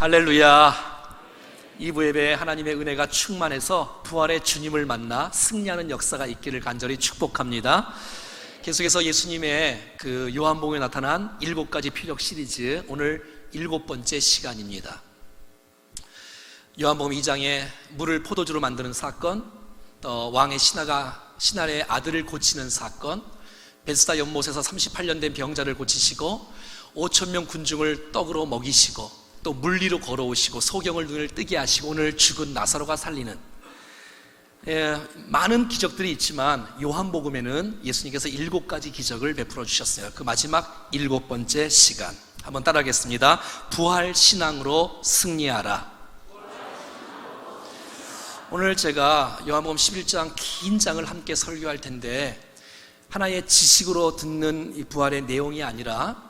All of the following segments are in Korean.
할렐루야. 2부 예배에 하나님의 은혜가 충만해서 부활의 주님을 만나 승리하는 역사가 있기를 간절히 축복합니다. 계속해서 예수님의 그 요한복음에 나타난 7가지 표적 시리즈, 오늘 7번째 시간입니다. 요한복음 2장에 물을 포도주로 만드는 사건, 또 왕의 신하의 아들을 고치는 사건, 베스다 연못에서 38년 된 병자를 고치시고 5,000명 군중을 떡으로 먹이시고 또 물리로 걸어오시고 소경을 눈을 뜨게 하시고 오늘 죽은 나사로가 살리는 많은 기적들이 있지만 요한복음에는 예수님께서 7가지 기적을 베풀어 주셨어요. 그 마지막 7번째 시간 한번 따라하겠습니다. 부활신앙으로 승리하라. 오늘 제가 요한복음 11장 긴 장을 함께 설교할 텐데, 하나의 지식으로 듣는 이 부활의 내용이 아니라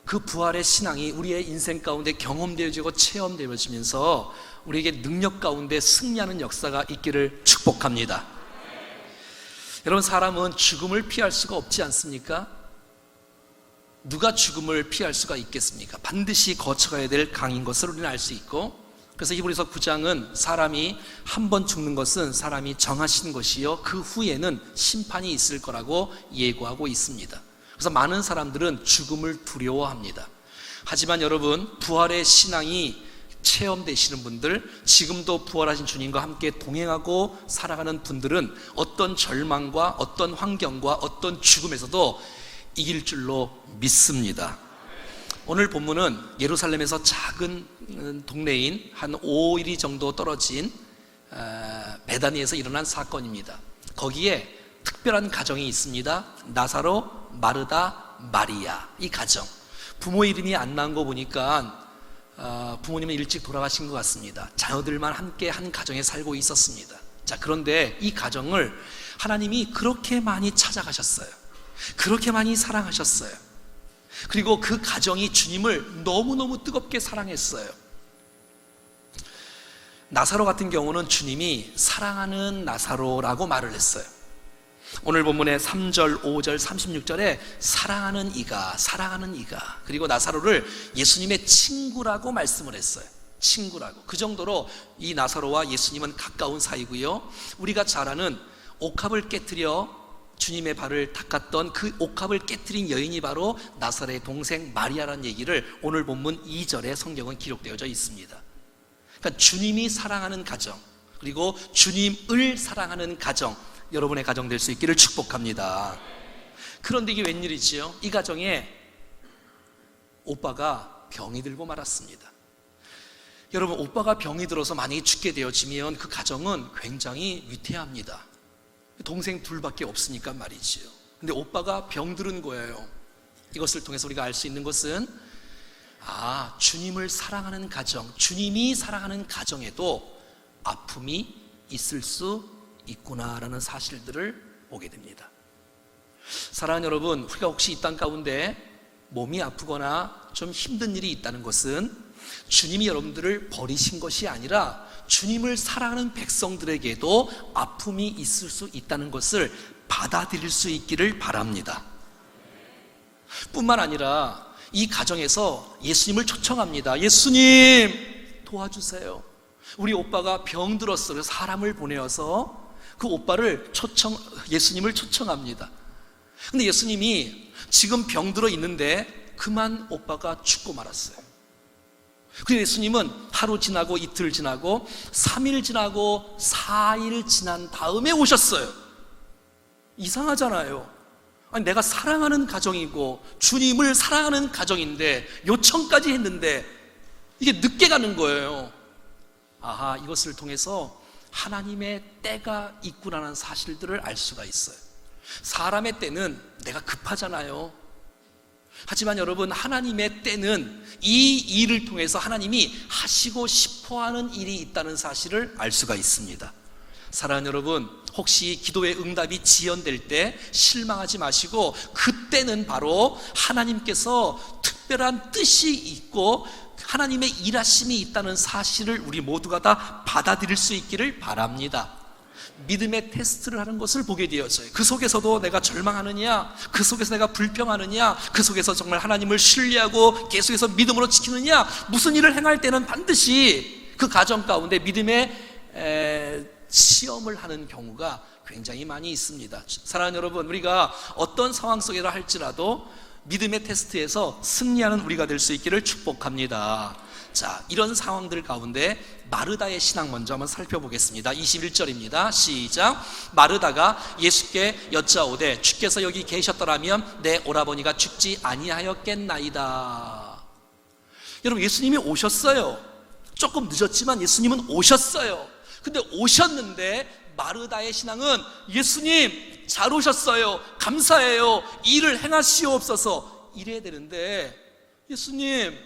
그 부활의 신앙이 우리의 인생 가운데 경험되어지고 체험되어지면서 우리에게 능력 가운데 승리하는 역사가 있기를 축복합니다. 여러분, 사람은 죽음을 피할 수가 없지 않습니까? 누가 죽음을 피할 수가 있겠습니까? 반드시 거쳐가야 될 강인 것을 우리는 알 수 있고, 그래서 히브리서 9장은 사람이 한 번 죽는 것은 사람이 정하신 것이요 그 후에는 심판이 있을 거라고 예고하고 있습니다. 그래서 많은 사람들은 죽음을 두려워합니다. 하지만 여러분, 부활의 신앙이 체험되시는 분들, 지금도 부활하신 주님과 함께 동행하고 살아가는 분들은 어떤 절망과 어떤 환경과 어떤 죽음에서도 이길 줄로 믿습니다. 오늘 본문은 예루살렘에서 작은 동네인 한 5일이 정도 떨어진 베다니에서 일어난 사건입니다. 거기에 특별한 가정이 있습니다. 나사로, 마르다, 마리아. 이 가정, 부모 이름이 안 나온 거 보니까 부모님은 일찍 돌아가신 것 같습니다. 자녀들만 함께 한 가정에 살고 있었습니다. 자, 그런데 이 가정을 하나님이 그렇게 많이 찾아가셨어요. 그렇게 많이 사랑하셨어요. 그리고 그 가정이 주님을 너무너무 뜨겁게 사랑했어요. 나사로 같은 경우는 주님이 사랑하는 나사로라고 말을 했어요. 오늘 본문의 3절, 5절, 36절에 사랑하는 이가, 그리고 나사로를 예수님의 친구라고 말씀을 했어요. 친구라고. 그 정도로 이 나사로와 예수님은 가까운 사이고요, 우리가 잘 아는 옥합을 깨뜨려 주님의 발을 닦았던 그 옥합을 깨뜨린 여인이 바로 나사로의 동생 마리아라는 얘기를 오늘 본문 2절에 성경은 기록되어져 있습니다. 그러니까 주님이 사랑하는 가정, 그리고 주님을 사랑하는 가정, 여러분의 가정 될 수 있기를 축복합니다. 그런데 이게 웬일이지요? 이 가정에 오빠가 병이 들고 말았습니다. 여러분, 오빠가 병이 들어서 만약에 죽게 되어지면 그 가정은 굉장히 위태합니다. 동생 둘밖에 없으니까 말이지요. 근데 오빠가 병들은 거예요. 이것을 통해서 우리가 알 수 있는 것은, 주님을 사랑하는 가정, 주님이 사랑하는 가정에도 아픔이 있을 수 있구나라는 사실들을 보게 됩니다. 사랑하는 여러분, 우리가 혹시 이 땅 가운데 몸이 아프거나 좀 힘든 일이 있다는 것은 주님이 여러분들을 버리신 것이 아니라 주님을 사랑하는 백성들에게도 아픔이 있을 수 있다는 것을 받아들일 수 있기를 바랍니다. 뿐만 아니라 이 가정에서 예수님을 초청합니다. 예수님 도와주세요. 우리 오빠가 병들었어. 그래서 사람을 보내어서 그 오빠를 예수님을 초청합니다. 근데 예수님이 지금 병들어 있는데 그만 오빠가 죽고 말았어요. 그래서 예수님은 하루 지나고 이틀 지나고 3일 지나고 4일 지난 다음에 오셨어요. 이상하잖아요. 아니, 내가 사랑하는 가정이고 주님을 사랑하는 가정인데 요청까지 했는데 이게 늦게 가는 거예요. 이것을 통해서 하나님의 때가 있구나라는 사실들을 알 수가 있어요. 사람의 때는 내가 급하잖아요. 하지만 여러분, 하나님의 때는 이 일을 통해서 하나님이 하시고 싶어하는 일이 있다는 사실을 알 수가 있습니다. 사랑하는 여러분, 혹시 기도의 응답이 지연될 때 실망하지 마시고, 그때는 바로 하나님께서 특별한 뜻이 있고 하나님의 일하심이 있다는 사실을 우리 모두가 다 받아들일 수 있기를 바랍니다. 믿음의 테스트를 하는 것을 보게 되었어요. 그 속에서도 내가 절망하느냐, 그 속에서 내가 불평하느냐, 그 속에서 정말 하나님을 신뢰하고 계속해서 믿음으로 지키느냐, 무슨 일을 행할 때는 반드시 그 가정 가운데 믿음의 시험을 하는 경우가 굉장히 많이 있습니다. 사랑하는 여러분, 우리가 어떤 상황 속이라 할지라도 믿음의 테스트에서 승리하는 우리가 될 수 있기를 축복합니다. 자, 이런 상황들 가운데 마르다의 신앙 먼저 한번 살펴보겠습니다. 21절입니다. 시작. 마르다가 예수께 여짜오되 주께서 여기 계셨더라면 내 오라버니가 죽지 아니하였겠나이다. 여러분, 예수님이 오셨어요. 조금 늦었지만 예수님은 오셨어요. 근데 오셨는데 마르다의 신앙은 예수님 잘 오셨어요, 감사해요, 일을 행하시옵소서 이래야 되는데, 예수님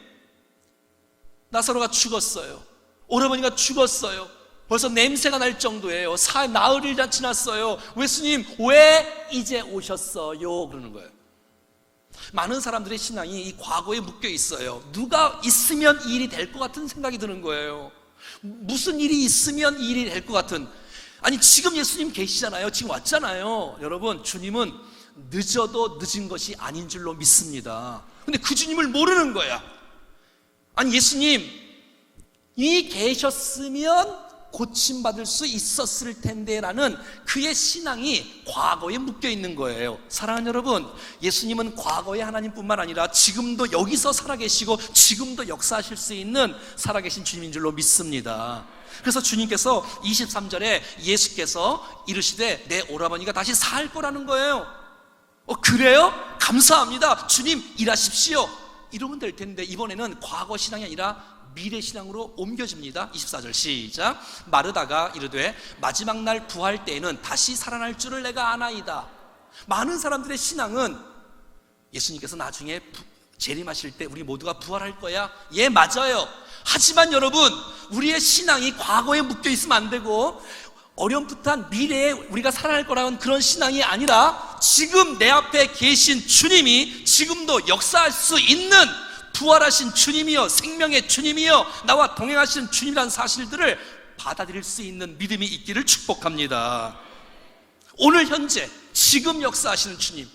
나사로가 죽었어요, 오라버니가 죽었어요, 벌써 냄새가 날 정도예요, 나흘이 지났어요, 예수님 왜 이제 오셨어요? 그러는 거예요. 많은 사람들의 신앙이 이 과거에 묶여 있어요. 누가 있으면 이 일이 될 것 같은 생각이 드는 거예요. 무슨 일이 있으면 이 일이 될 것 같은. 아니, 지금 예수님 계시잖아요. 지금 왔잖아요. 여러분, 주님은 늦어도 늦은 것이 아닌 줄로 믿습니다. 근데 그 주님을 모르는 거야. 아니, 예수님이 계셨으면 고침받을 수 있었을 텐데 라는 그의 신앙이 과거에 묶여 있는 거예요. 사랑하는 여러분, 예수님은 과거의 하나님뿐만 아니라 지금도 여기서 살아계시고 지금도 역사하실 수 있는 살아계신 주님인 줄로 믿습니다. 그래서 주님께서 23절에 예수께서 이르시되 내 오라버니가 다시 살 거라는 거예요. 그래요? 감사합니다, 주님 일하십시오 이러면 될 텐데, 이번에는 과거 신앙이 아니라 미래 신앙으로 옮겨집니다. 24절 시작. 마르다가 이르되 마지막 날 부활 때에는 다시 살아날 줄을 내가 아나이다. 많은 사람들의 신앙은 예수님께서 나중에 재림하실 때 우리 모두가 부활할 거야. 예, 맞아요. 하지만 여러분, 우리의 신앙이 과거에 묶여 있으면 안 되고 어렴풋한 미래에 우리가 살아날 거라는 그런 신앙이 아니라 지금 내 앞에 계신 주님이 지금도 역사할 수 있는 부활하신 주님이여, 생명의 주님이여, 나와 동행하시는 주님이라는 사실들을 받아들일 수 있는 믿음이 있기를 축복합니다. 오늘 현재 지금 역사하시는 주님,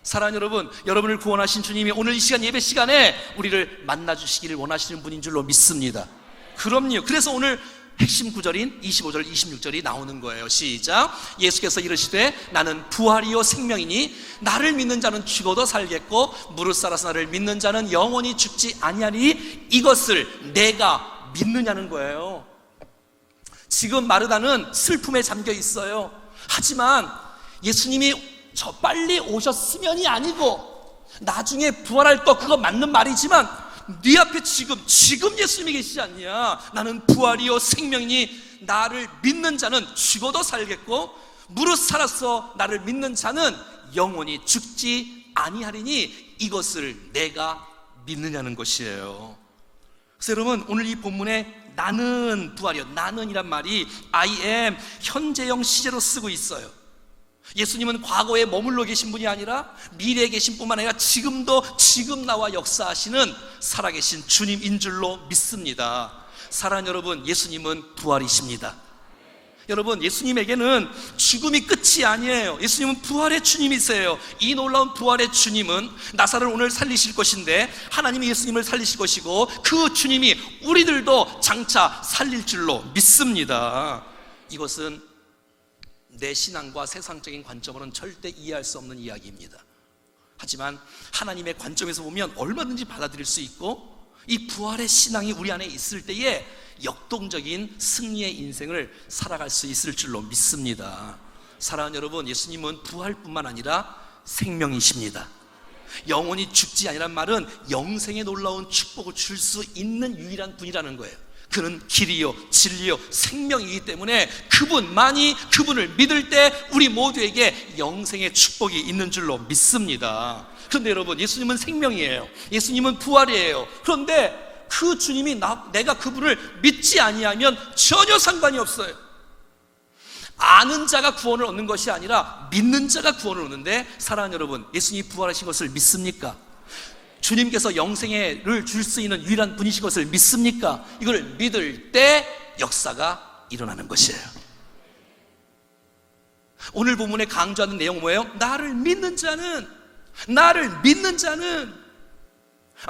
사랑하는 여러분, 여러분을 구원하신 주님이 오늘 이 시간 예배 시간에 우리를 만나주시기를 원하시는 분인 줄로 믿습니다. 그럼요. 그래서 오늘 핵심 구절인 25절 26절이 나오는 거예요. 시작. 예수께서 이르시되 나는 부활이요 생명이니 나를 믿는 자는 죽어도 살겠고 무릇 살아서 나를 믿는 자는 영원히 죽지 아니하니 이것을 내가 믿느냐는 거예요. 지금 마르다는 슬픔에 잠겨 있어요. 하지만 예수님이 저 빨리 오셨으면이 아니고 나중에 부활할 거, 그거 맞는 말이지만 네 앞에 지금 예수님이 계시지 않냐. 나는 부활이요 생명이니 나를 믿는 자는 죽어도 살겠고 무릇 살아서 나를 믿는 자는 영원히 죽지 아니하리니 이것을 내가 믿느냐는 것이에요. 그래서 여러분, 오늘 이 본문에 나는 부활이요, 나는이란 말이 I am 현재형 시제로 쓰고 있어요. 예수님은 과거에 머물러 계신 분이 아니라 미래에 계신 뿐만 아니라 지금도 지금 나와 역사하시는 살아계신 주님인 줄로 믿습니다. 사랑하는 여러분, 예수님은 부활이십니다. 여러분, 예수님에게는 죽음이 끝이 아니에요. 예수님은 부활의 주님이세요. 이 놀라운 부활의 주님은 나사로를 오늘 살리실 것인데 하나님이 예수님을 살리실 것이고 그 주님이 우리들도 장차 살릴 줄로 믿습니다. 이것은 내 신앙과 세상적인 관점으로는 절대 이해할 수 없는 이야기입니다. 하지만 하나님의 관점에서 보면 얼마든지 받아들일 수 있고, 이 부활의 신앙이 우리 안에 있을 때에 역동적인 승리의 인생을 살아갈 수 있을 줄로 믿습니다. 사랑하는 여러분, 예수님은 부활뿐만 아니라 생명이십니다. 영원히 죽지 아니란 말은 영생에 놀라운 축복을 줄 수 있는 유일한 분이라는 거예요. 그는 길이요 진리요 생명이기 때문에 그분을 믿을 때 우리 모두에게 영생의 축복이 있는 줄로 믿습니다. 그런데 여러분, 예수님은 생명이에요. 예수님은 부활이에요. 그런데 그 주님이 내가 그분을 믿지 아니하면 전혀 상관이 없어요. 아는 자가 구원을 얻는 것이 아니라 믿는 자가 구원을 얻는데, 사랑하는 여러분, 예수님이 부활하신 것을 믿습니까? 주님께서 영생을 줄 수 있는 유일한 분이신 것을 믿습니까? 이걸 믿을 때 역사가 일어나는 것이에요. 오늘 본문에 강조하는 내용은 뭐예요? 나를 믿는 자는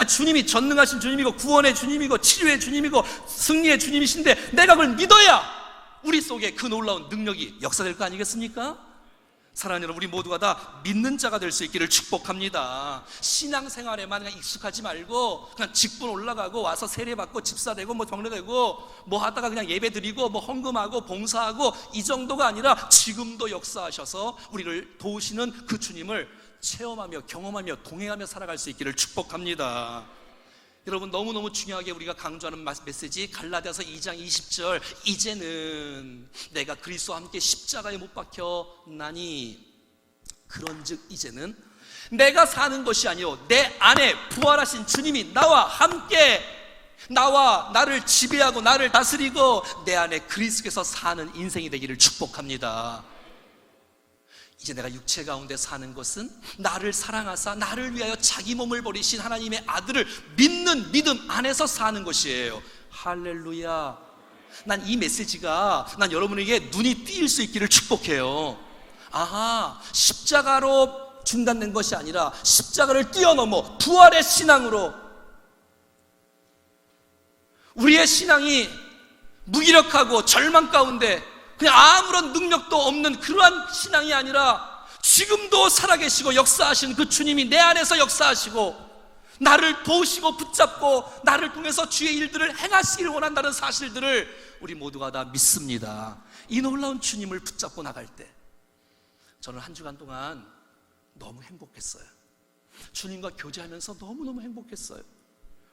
주님이 전능하신 주님이고 구원의 주님이고 치료의 주님이고 승리의 주님이신데 내가 그걸 믿어야 우리 속에 그 놀라운 능력이 역사될 거 아니겠습니까? 사랑하는 여러분, 우리 모두가 다 믿는 자가 될 수 있기를 축복합니다. 신앙생활에만 그냥 익숙하지 말고 그냥 직분 올라가고 와서 세례받고 집사되고 병례되고 하다가 그냥 예배드리고 헌금하고 봉사하고 이 정도가 아니라 지금도 역사하셔서 우리를 도우시는 그 주님을 체험하며 경험하며 동행하며 살아갈 수 있기를 축복합니다. 여러분, 너무너무 중요하게 우리가 강조하는 메시지, 갈라디아서 2장 20절, 이제는 내가 그리스도와 함께 십자가에 못 박혀나니 그런즉 이제는 내가 사는 것이 아니요 내 안에 부활하신 주님이 나와 함께 나를 지배하고 나를 다스리고 내 안에 그리스도께서 사는 인생이 되기를 축복합니다. 이제 내가 육체 가운데 사는 것은 나를 사랑하사 나를 위하여 자기 몸을 버리신 하나님의 아들을 믿는 믿음 안에서 사는 것이에요. 할렐루야. 난 이 메시지가 여러분에게 눈이 띄일 수 있기를 축복해요. 아하, 십자가로 중단된 것이 아니라 십자가를 뛰어넘어 부활의 신앙으로 우리의 신앙이 무기력하고 절망 가운데 그냥 아무런 능력도 없는 그러한 신앙이 아니라 지금도 살아계시고 역사하시는 그 주님이 내 안에서 역사하시고 나를 도우시고 붙잡고 나를 통해서 주의 일들을 행하시기를 원한다는 사실들을 우리 모두가 다 믿습니다. 이 놀라운 주님을 붙잡고 나갈 때 저는 한 주간 동안 너무 행복했어요. 주님과 교제하면서 너무너무 행복했어요.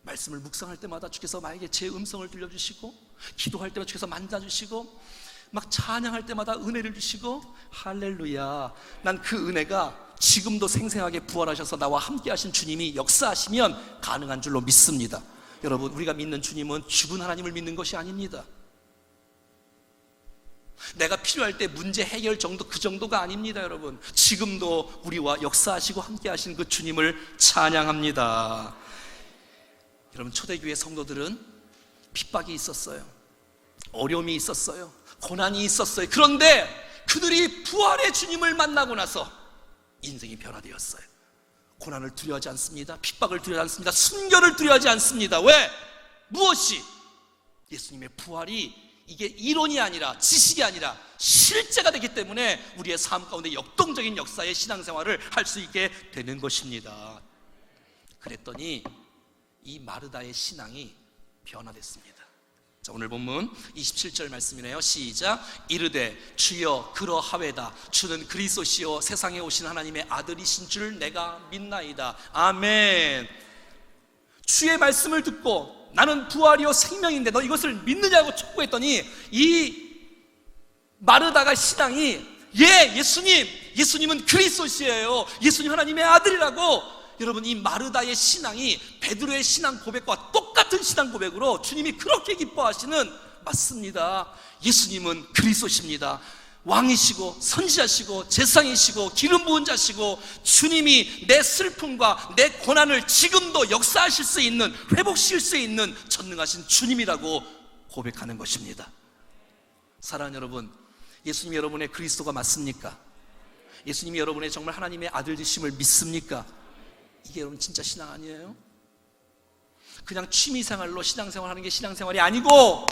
말씀을 묵상할 때마다 주께서 나에게 제 음성을 들려주시고 기도할 때마다 주께서 만져주시고 막 찬양할 때마다 은혜를 주시고 할렐루야. 난 그 은혜가 지금도 생생하게 부활하셔서 나와 함께 하신 주님이 역사하시면 가능한 줄로 믿습니다. 여러분, 우리가 믿는 주님은 죽은 하나님을 믿는 것이 아닙니다. 내가 필요할 때 문제 해결 정도 그 정도가 아닙니다. 여러분, 지금도 우리와 역사하시고 함께 하신 그 주님을 찬양합니다. 여러분, 초대교회 성도들은 핍박이 있었어요. 어려움이 있었어요. 고난이 있었어요. 그런데 그들이 부활의 주님을 만나고 나서 인생이 변화되었어요. 고난을 두려워하지 않습니다. 핍박을 두려워하지 않습니다. 순교를 두려워하지 않습니다. 왜? 무엇이? 예수님의 부활이 이게 이론이 아니라 지식이 아니라 실제가 되기 때문에 우리의 삶 가운데 역동적인 역사의 신앙생활을 할 수 있게 되는 것입니다. 그랬더니 이 마르다의 신앙이 변화됐습니다. 자, 오늘 본문 27절 말씀이네요. 시작. 이르되 주여 그러하외다. 주는 그리스도시요 세상에 오신 하나님의 아들이신 줄 내가 믿나이다. 아멘. 주의 말씀을 듣고 나는 부활이요 생명인데 너 이것을 믿느냐고 촉구했더니 이 마르다가 신앙이 예수님은 그리스도시예요. 예수님 하나님의 아들이라고. 여러분, 이 마르다의 신앙이 베드로의 신앙 고백과 똑같은 신앙 고백으로 주님이 그렇게 기뻐하시는, 맞습니다, 예수님은 그리스도십니다. 왕이시고 선지자시고 제상이시고 기름 부은 자시고 주님이 내 슬픔과 내 고난을 지금도 역사하실 수 있는, 회복시킬 수 있는 전능하신 주님이라고 고백하는 것입니다. 사랑하는 여러분, 예수님이 여러분의 그리스도가 맞습니까? 예수님이 여러분의 정말 하나님의 아들 되심을 믿습니까? 이게 여러분 진짜 신앙 아니에요? 그냥 취미생활로 신앙생활 하는 게 신앙생활이 아니고,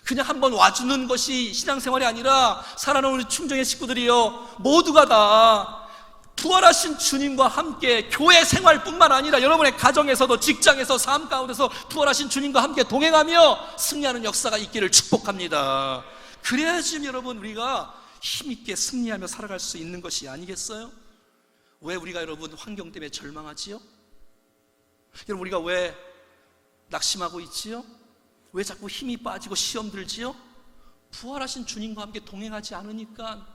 그냥 한번 와주는 것이 신앙생활이 아니라, 사랑하는 우리 충정의 식구들이요, 모두가 다 부활하신 주님과 함께 교회 생활뿐만 아니라 여러분의 가정에서도, 직장에서, 삶 가운데서 부활하신 주님과 함께 동행하며 승리하는 역사가 있기를 축복합니다. 그래야지 여러분 우리가 힘있게 승리하며 살아갈 수 있는 것이 아니겠어요? 왜 우리가 여러분 환경 때문에 절망하지요? 여러분, 우리가 왜 낙심하고 있지요? 왜 자꾸 힘이 빠지고 시험 들지요? 부활하신 주님과 함께 동행하지 않으니까.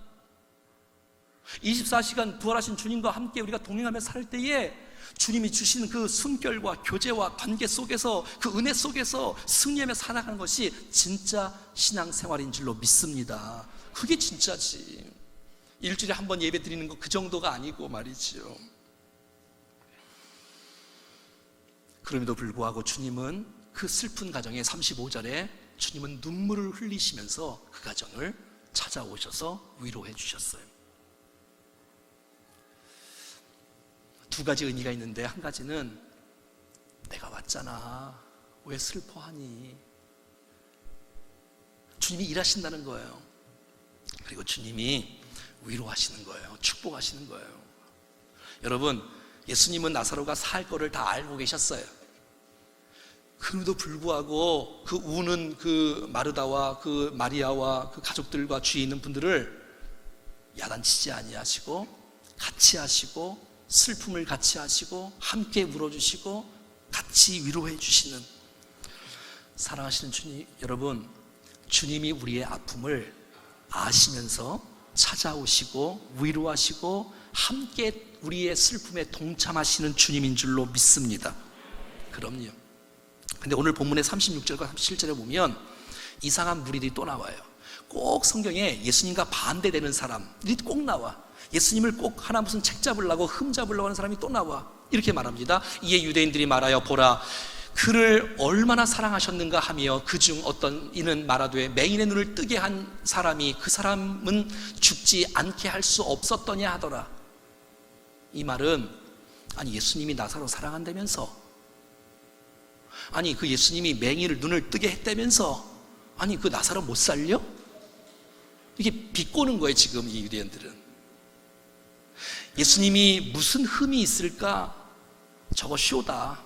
24시간 부활하신 주님과 함께 우리가 동행하며 살 때에 주님이 주시는 그 숨결과 교제와 관계 속에서, 그 은혜 속에서 승리하며 살아가는 것이 진짜 신앙생활인 줄로 믿습니다. 그게 진짜지. 일주일에 한 번 예배 드리는 거 그 정도가 아니고 말이지요. 그럼에도 불구하고 주님은 그 슬픈 가정의 35절에 주님은 눈물을 흘리시면서 그 가정을 찾아오셔서 위로해 주셨어요. 두 가지 의미가 있는데, 한 가지는 내가 왔잖아, 왜 슬퍼하니? 주님이 일하신다는 거예요. 그리고 주님이 위로하시는 거예요. 축복하시는 거예요. 여러분, 예수님은 나사로가 살 거를 다 알고 계셨어요. 그럼에도 불구하고 그 우는 그 마르다와 그 마리아와 그 가족들과 주위에 있는 분들을 야단치지 아니하시고 같이 하시고 슬픔을 같이 하시고 함께 울어주시고 같이 위로해 주시는, 사랑하시는 주님 여러분, 주님이 우리의 아픔을 아시면서 찾아오시고 위로하시고 함께 우리의 슬픔에 동참하시는 주님인 줄로 믿습니다. 그럼요. 근데 오늘 본문의 36절과 37절에 보면 이상한 무리들이 또 나와요. 꼭 성경에 예수님과 반대되는 사람들이 꼭 나와. 예수님을 꼭 하나 무슨 책 잡으려고 흠 잡으려고 하는 사람이 또 나와. 이렇게 말합니다. 이에 유대인들이 말하여, 보라, 그를 얼마나 사랑하셨는가 하며 그중 어떤 이는 말하되 맹인의 눈을 뜨게 한 사람이 그 사람은 죽지 않게 할 수 없었더냐 하더라. 이 말은, 아니 예수님이 나사로 사랑한다면서, 아니 그 예수님이 맹인을 눈을 뜨게 했다면서, 아니 그 나사로 못 살려? 이게 비꼬는 거예요 지금 이 유대인들은. 예수님이 무슨 흠이 있을까? 저거 쇼다,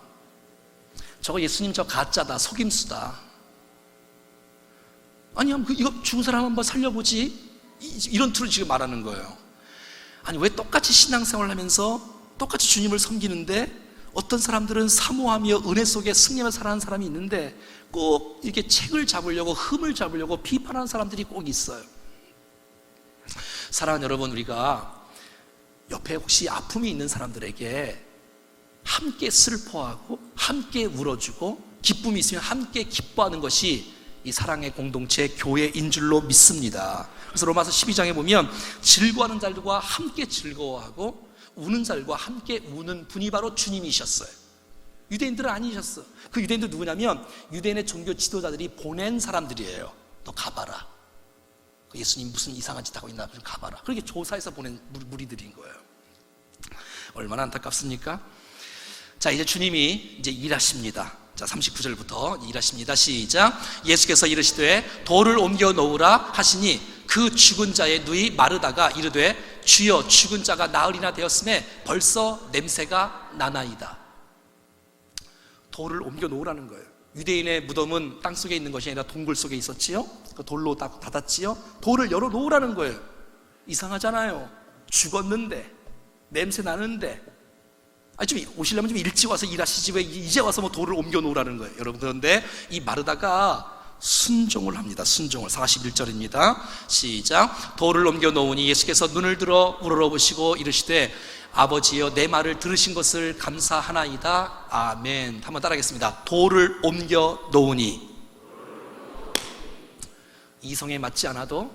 저거 예수님 저 가짜다, 속임수다. 아니 이거 죽은 사람 한번 살려보지, 이런 투로 지금 말하는 거예요. 아니 왜 똑같이 신앙생활을 하면서 똑같이 주님을 섬기는데 어떤 사람들은 사모하며 은혜 속에 승리하며 살아가는 사람이 있는데 꼭 이렇게 책을 잡으려고 흠을 잡으려고 비판하는 사람들이 꼭 있어요. 사랑하는 여러분, 우리가 옆에 혹시 아픔이 있는 사람들에게 함께 슬퍼하고 함께 울어주고 기쁨이 있으면 함께 기뻐하는 것이 이 사랑의 공동체 교회인 줄로 믿습니다. 그래서 로마서 12장에 보면 즐거워하는 자들과 함께 즐거워하고 우는 자들과 함께 우는 분이 바로 주님이셨어요. 유대인들은 아니셨어. 그 유대인들 누구냐면 유대인의 종교 지도자들이 보낸 사람들이에요. 너 가봐라, 예수님 무슨 이상한 짓 하고 있나 좀 가봐라, 그렇게 조사해서 보낸 무리들인 거예요. 얼마나 안타깝습니까? 자, 이제 주님이 이제 일하십니다. 자, 39절부터 일하십니다. 시작. 예수께서 이르시되 돌을 옮겨 놓으라 하시니 그 죽은 자의 누이 마르다가 이르되 주여, 죽은 자가 나흘이나 되었음에 벌써 냄새가 나나이다. 돌을 옮겨 놓으라는 거예요. 유대인의 무덤은 땅속에 있는 것이 아니라 동굴 속에 있었지요. 그 돌로 닫았지요. 돌을 열어 놓으라는 거예요. 이상하잖아요. 죽었는데, 냄새 나는데, 좀 오시려면 좀 일찍 와서 일하시지 왜 이제 와서 뭐 돌을 옮겨 놓으라는 거예요. 여러분, 그런데 이 마르다가 순종을 합니다. 순종을. 41절입니다. 시작. 돌을 옮겨 놓으니 예수께서 눈을 들어 우러러보시고 이르시되 아버지여, 내 말을 들으신 것을 감사하나이다. 아멘. 한번 따라하겠습니다. 돌을 옮겨 놓으니. 이성에 맞지 않아도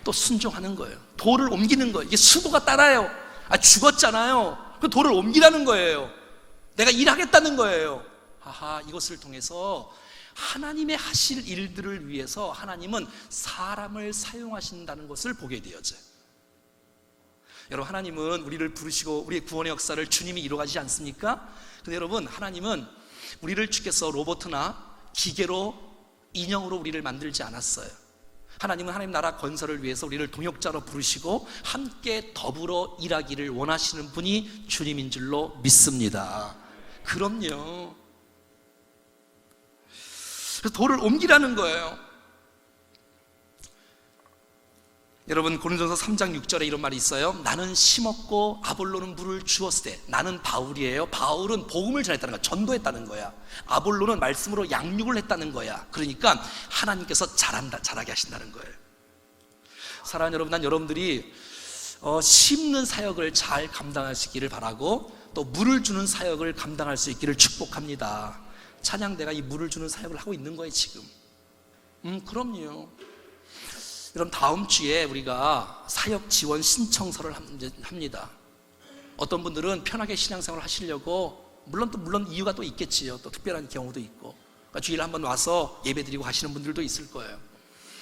또 순종하는 거예요. 돌을 옮기는 거예요. 이게 수고가 따라요. 죽었잖아요. 그 돌을 옮기라는 거예요. 내가 일하겠다는 거예요. 하하, 이것을 통해서 하나님의 하실 일들을 위해서 하나님은 사람을 사용하신다는 것을 보게 되어져요. 여러분, 하나님은 우리를 부르시고 우리의 구원의 역사를 주님이 이루어가지 않습니까? 근데 여러분, 하나님은 우리를 주께서 로봇이나 기계로, 인형으로 우리를 만들지 않았어요. 하나님은 하나님 나라 건설을 위해서 우리를 동역자로 부르시고 함께 더불어 일하기를 원하시는 분이 주님인 줄로 믿습니다. 그럼요. 그래서 돌을 옮기라는 거예요. 여러분, 고린도전서 3장 6절에 이런 말이 있어요. 나는 심었고 아볼로는 물을 주었을 때. 나는 바울이에요. 바울은 복음을 전했다는 거야. 전도했다는 거야. 아볼로는 말씀으로 양육을 했다는 거야. 그러니까 하나님께서 잘하게 하신다는 거예요. 사랑하는 여러분, 난 여러분들이 심는 사역을 잘 감당할 수 있기를 바라고 또 물을 주는 사역을 감당할 수 있기를 축복합니다. 찬양대가 이 물을 주는 사역을 하고 있는 거예요 지금. 그럼요. 여러분, 다음 주에 우리가 사역 지원 신청서를 합니다. 어떤 분들은 편하게 신앙생활을 하시려고, 물론 이유가 또 있겠지요. 또 특별한 경우도 있고, 그러니까 주일에 한번 와서 예배드리고 하시는 분들도 있을 거예요.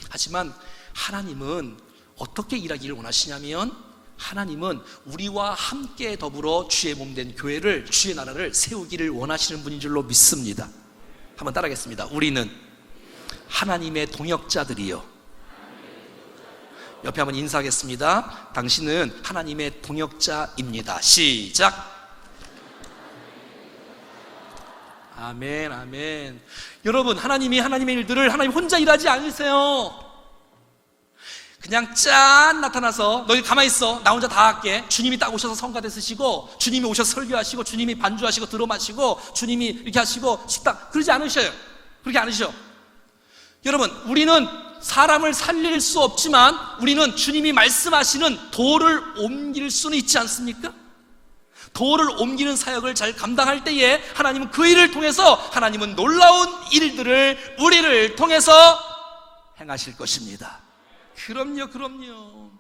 하지만 하나님은 어떻게 일하기를 원하시냐면 하나님은 우리와 함께 더불어 주의 몸된 교회를, 주의 나라를 세우기를 원하시는 분인 줄로 믿습니다. 한번 따라하겠습니다. 우리는 하나님의 동역자들이요. 옆에 한번 인사하겠습니다. 당신은 하나님의 동역자입니다. 시작. 아멘, 아멘. 여러분, 하나님이 하나님의 일들을 하나님 혼자 일하지 않으세요. 그냥 짠 나타나서 너희 가만히 있어, 나 혼자 다 할게. 주님이 딱 오셔서 성가대 쓰시고, 주님이 오셔서 설교하시고, 주님이 반주하시고 들어마시고, 주님이 이렇게 하시고 식당, 그러지 않으셔요. 그렇게 않으셔. 여러분, 우리는 사람을 살릴 수 없지만 우리는 주님이 말씀하시는 도를 옮길 수는 있지 않습니까? 도를 옮기는 사역을 잘 감당할 때에 하나님은 그 일을 통해서 하나님은 놀라운 일들을 우리를 통해서 행하실 것입니다. 그럼요.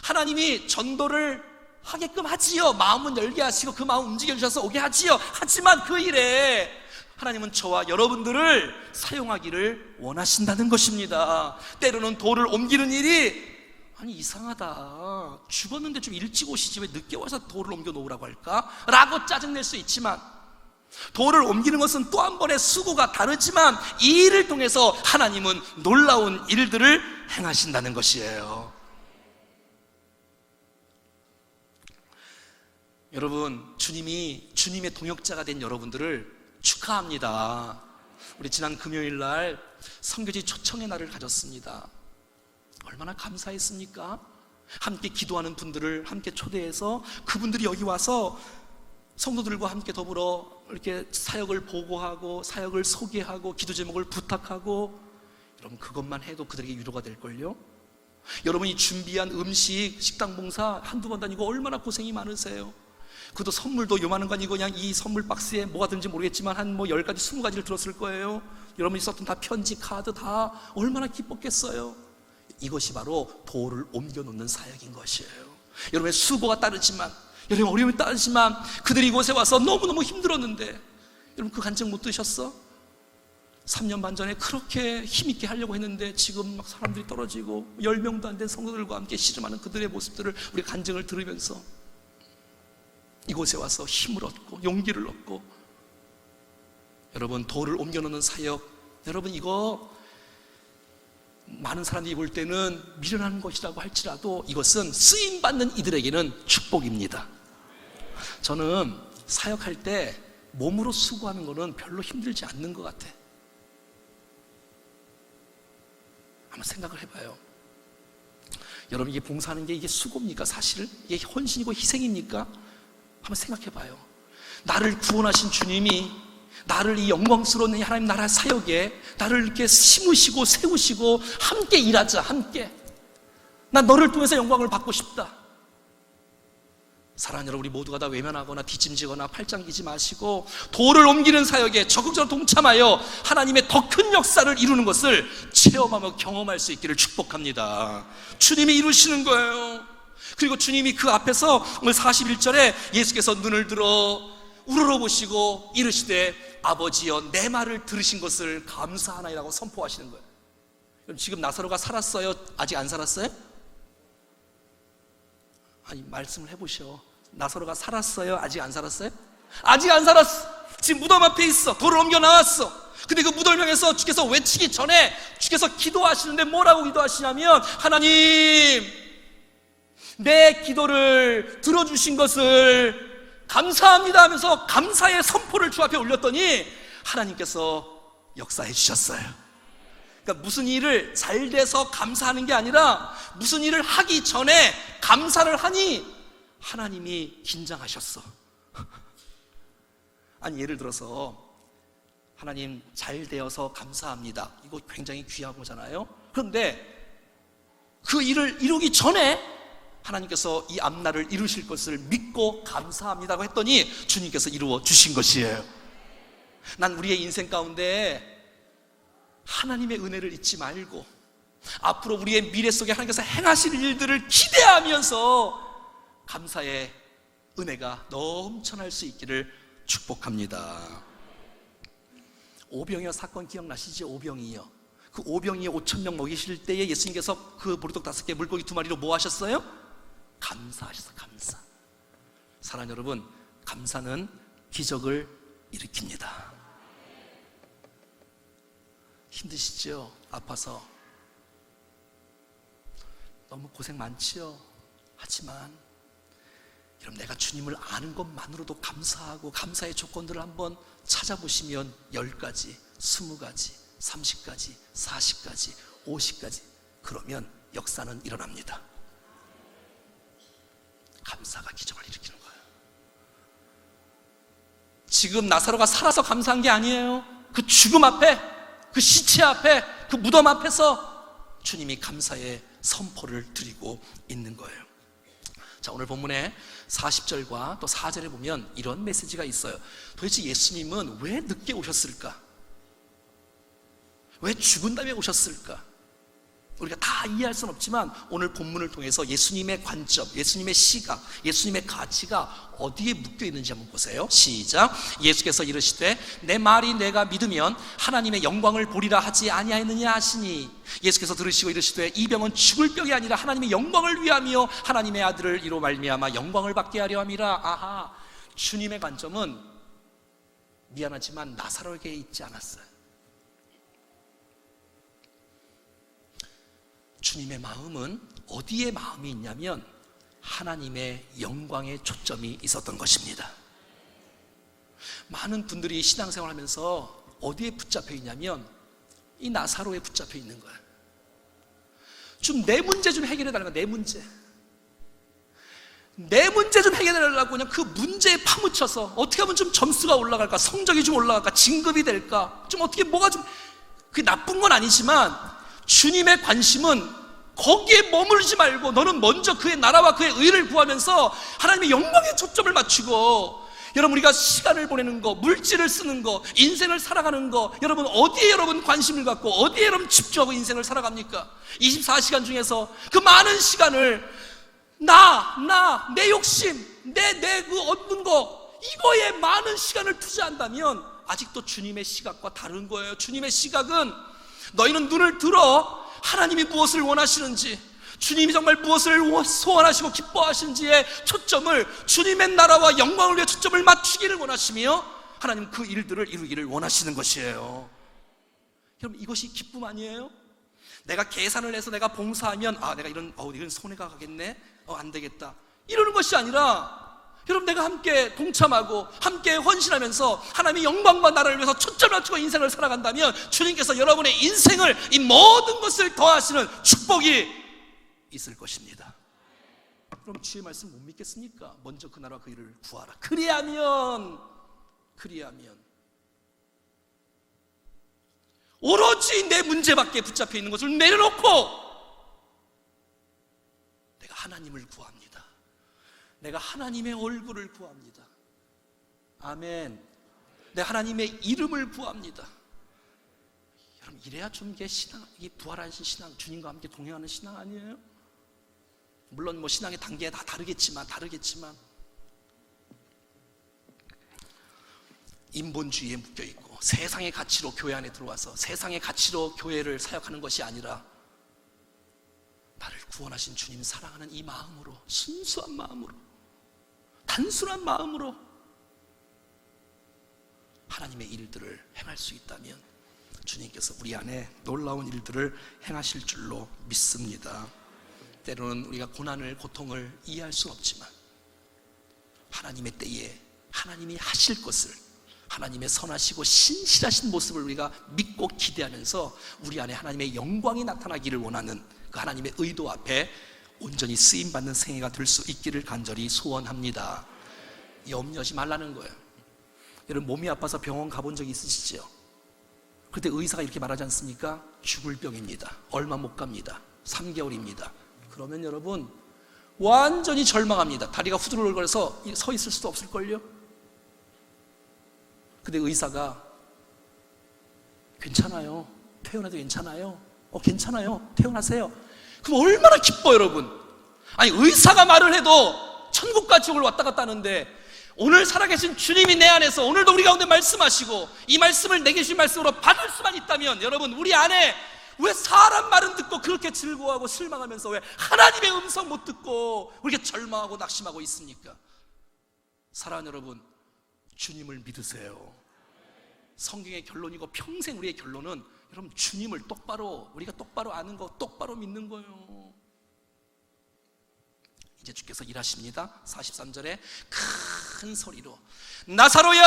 하나님이 전도를 하게끔 하지요. 마음은 열게 하시고 그 마음 움직여 주셔서 오게 하지요. 하지만 그 일에 하나님은 저와 여러분들을 사용하기를 원하신다는 것입니다. 때로는 돌을 옮기는 일이, 아니 이상하다, 죽었는데 좀 일찍 오시지 왜 늦게 와서 돌을 옮겨 놓으라고 할까? 라고 짜증낼 수 있지만, 돌을 옮기는 것은 또 한 번의 수고가 다르지만 이 일을 통해서 하나님은 놀라운 일들을 행하신다는 것이에요. 여러분, 주님의 동역자가 된 여러분들을 축하합니다. 우리 지난 금요일 날 선교지 초청의 날을 가졌습니다. 얼마나 감사했습니까? 함께 기도하는 분들을 함께 초대해서 그분들이 여기 와서 성도들과 함께 더불어 이렇게 사역을 보고하고 사역을 소개하고 기도 제목을 부탁하고, 여러분 그것만 해도 그들에게 위로가 될걸요? 여러분이 준비한 음식, 식당 봉사 한두 번 다니고 얼마나 고생이 많으세요. 그것도 선물도 요만한 거 아니고 그냥 이 선물 박스에 뭐가 들는지 모르겠지만 한 10가지, 20가지를 들었을 거예요. 여러분이 썼던 다 편지, 카드 다 얼마나 기뻤겠어요. 이것이 바로 도를 옮겨 놓는 사역인 것이에요. 여러분의 수고가 따르지만, 여러분 어려움이 따르지만 그들이 이곳에 와서 너무너무 힘들었는데, 여러분 그 간증 못 드셨어? 3년 반 전에 그렇게 힘있게 하려고 했는데 지금 막 사람들이 떨어지고 10명도 안 된 성도들과 함께 씨름하는 그들의 모습들을 우리 간증을 들으면서 이곳에 와서 힘을 얻고 용기를 얻고, 여러분 도를 옮겨놓는 사역, 여러분 이거 많은 사람들이 볼 때는 미련한 것이라고 할지라도 이것은 쓰임받는 이들에게는 축복입니다. 저는 사역할 때 몸으로 수고하는 것은 별로 힘들지 않는 것 같아. 한번 생각을 해봐요. 여러분 이게 봉사하는 게 이게 수고입니까? 사실 이게 헌신이고 희생입니까? 한번 생각해봐요. 나를 구원하신 주님이 나를 이 영광스러운 하나님 나라 사역에 나를 이렇게 심으시고 세우시고 함께 일하자, 함께. 난 너를 통해서 영광을 받고 싶다. 사랑하는 여러분, 우리 모두가 다 외면하거나 뒷짐지거나 팔짱 끼지 마시고 도를 옮기는 사역에 적극적으로 동참하여 하나님의 더 큰 역사를 이루는 것을 체험하며 경험할 수 있기를 축복합니다. 주님이 이루시는 거예요. 그리고 주님이 그 앞에서 오늘 41절에 예수께서 눈을 들어 우러러보시고 이르시되 아버지여 내 말을 들으신 것을 감사하나이라고 선포하시는 거예요. 그럼 지금 나사로가 살았어요? 아직 안 살았어요? 아니 말씀을 해보셔. 나사로가 살았어요? 아직 안 살았어요? 아직 안 살았어. 지금 무덤 앞에 있어. 돌을 옮겨 나왔어. 근데 그 무덤을 향해서 주께서 외치기 전에 주께서 기도하시는데 뭐라고 기도하시냐면, 하나님 내 기도를 들어주신 것을 감사합니다 하면서 감사의 선포를 주 앞에 올렸더니 하나님께서 역사해 주셨어요. 그러니까 무슨 일을 잘 돼서 감사하는 게 아니라 무슨 일을 하기 전에 감사를 하니 하나님이 긴장하셨어. 아니 예를 들어서 하나님 잘 되어서 감사합니다, 이거 굉장히 귀한 거잖아요. 그런데 그 일을 이루기 전에 하나님께서 이 앞날을 이루실 것을 믿고 감사합니다고 했더니 주님께서 이루어 주신 것이에요. 난 우리의 인생 가운데 하나님의 은혜를 잊지 말고 앞으로 우리의 미래 속에 하나님께서 행하실 일들을 기대하면서 감사의 은혜가 넘쳐날 수 있기를 축복합니다. 오병이어 사건 기억나시죠? 오병이어. 그 오병이에 5,000명 먹이실 때에 예수님께서 그 보리떡 5개 물고기 2마리로 뭐 하셨어요? 감사하셨어요. 감사. 사랑하는 여러분, 감사는 기적을 일으킵니다. 힘드시죠? 아파서 너무 고생 많지요? 하지만 여러분, 내가 주님을 아는 것만으로도 감사하고 감사의 조건들을 한번 찾아보시면 10가지, 20가지, 30가지, 40가지, 50가지, 그러면 역사는 일어납니다. 감사가 기적을 일으키는 거예요. 지금 나사로가 살아서 감사한 게 아니에요. 그 죽음 앞에, 그 시체 앞에, 그 무덤 앞에서 주님이 감사의 선포를 드리고 있는 거예요. 자, 오늘 본문에 40절과 또 4절에 보면 이런 메시지가 있어요. 도대체 예수님은 왜 늦게 오셨을까? 왜 죽은 다음에 오셨을까? 우리가 다 이해할 수는 없지만 오늘 본문을 통해서 예수님의 관점, 예수님의 시각, 예수님의 가치가 어디에 묶여 있는지 한번 보세요. 시작. 예수께서 이르시되 내 말이 내가 믿으면 하나님의 영광을 보리라 하지 아니하였느냐 하시니, 예수께서 들으시고 이르시되 이 병은 죽을 병이 아니라 하나님의 영광을 위함이요 하나님의 아들을 이로 말미암아 영광을 받게 하려 함이라. 아하, 주님의 관점은 미안하지만 나사로에게 있지 않았어요. 주님의 마음은 어디에 마음이 있냐면 하나님의 영광에 초점이 있었던 것입니다. 많은 분들이 신앙생활 하면서 어디에 붙잡혀 있냐면 이 나사로에 붙잡혀 있는 거예요. 좀 내 문제 좀 해결해 달라고. 내 문제 좀 해결해 달라고 그냥 그 문제에 파묻혀서 어떻게 하면 좀 점수가 올라갈까, 성적이 좀 올라갈까, 진급이 될까, 좀 어떻게 뭐가 좀, 그게 나쁜 건 아니지만 주님의 관심은 거기에 머물지 말고 너는 먼저 그의 나라와 그의 의를 구하면서 하나님의 영광에 초점을 맞추고, 여러분 우리가 시간을 보내는 거, 물질을 쓰는 거, 인생을 살아가는 거, 여러분 어디에 여러분 관심을 갖고 어디에 여러분 집중하고 인생을 살아갑니까? 24시간 중에서 그 많은 시간을 내 욕심, 내 그 얻는 거, 이거에 많은 시간을 투자한다면 아직도 주님의 시각과 다른 거예요. 주님의 시각은 너희는 눈을 들어 하나님이 무엇을 원하시는지, 주님이 정말 무엇을 소원하시고 기뻐하시는지에 초점을, 주님의 나라와 영광을 위해 초점을 맞추기를 원하시며 하나님 그 일들을 이루기를 원하시는 것이에요. 여러분, 이것이 기쁨 아니에요? 내가 계산을 해서 내가 봉사하면 내가 이런 손해가 가겠네, 안 되겠다, 이러는 것이 아니라 여러분, 내가 함께 동참하고 함께 헌신하면서 하나님의 영광과 나라를 위해서 초점을 맞추고 인생을 살아간다면 주님께서 여러분의 인생을, 이 모든 것을 더하시는 축복이 있을 것입니다. 그럼 주의 말씀 못 믿겠습니까? 먼저 그 나라와 그 일을 구하라. 그리하면 오로지 내 문제밖에 붙잡혀 있는 것을 내려놓고 내가 하나님을 구합니다. 내가 하나님의 얼굴을 구합니다. 아멘. 내가 하나님의 이름을 구합니다. 여러분, 이래야 좀 이게 신앙, 이게 부활하신 신앙, 주님과 함께 동행하는 신앙 아니에요? 물론 뭐 신앙의 단계가 다 다르겠지만 인본주의에 묶여 있고 세상의 가치로 교회 안에 들어와서 세상의 가치로 교회를 사역하는 것이 아니라 나를 구원하신 주님 사랑하는 이 마음으로, 순수한 마음으로, 단순한 마음으로 하나님의 일들을 행할 수 있다면 주님께서 우리 안에 놀라운 일들을 행하실 줄로 믿습니다. 때로는 우리가 고난을, 고통을 이해할 수는 없지만 하나님의 때에 하나님이 하실 것을, 하나님의 선하시고 신실하신 모습을 우리가 믿고 기대하면서 우리 안에 하나님의 영광이 나타나기를 원하는 그 하나님의 의도 앞에 온전히 쓰임받는 생애가 될 수 있기를 간절히 소원합니다. 염려하지 말라는 거예요. 여러분, 몸이 아파서 병원 가본 적 있으시죠? 그때 의사가 이렇게 말하지 않습니까? 죽을 병입니다. 얼마 못 갑니다. 3개월입니다. 그러면 여러분 완전히 절망합니다. 다리가 후들거려서 서 있을 수도 없을걸요? 근데 의사가 괜찮아요. 퇴원해도 괜찮아요. 괜찮아요. 퇴원하세요. 그럼 얼마나 기뻐요, 여러분. 아니, 의사가 말을 해도 천국과 지옥을 왔다 갔다 하는데 오늘 살아계신 주님이 내 안에서 오늘도 우리 가운데 말씀하시고 이 말씀을 내게 주신 말씀으로 받을 수만 있다면 여러분, 우리 안에 왜 사람 말은 듣고 그렇게 즐거워하고 실망하면서 왜 하나님의 음성 못 듣고 왜 이렇게 절망하고 낙심하고 있습니까? 사랑하는 여러분, 주님을 믿으세요. 성경의 결론이고 평생 우리의 결론은 여러분, 주님을 똑바로, 우리가 똑바로 아는 거 똑바로 믿는 거예요. 이제 주께서 일하십니다. 43절에 큰 소리로 나사로야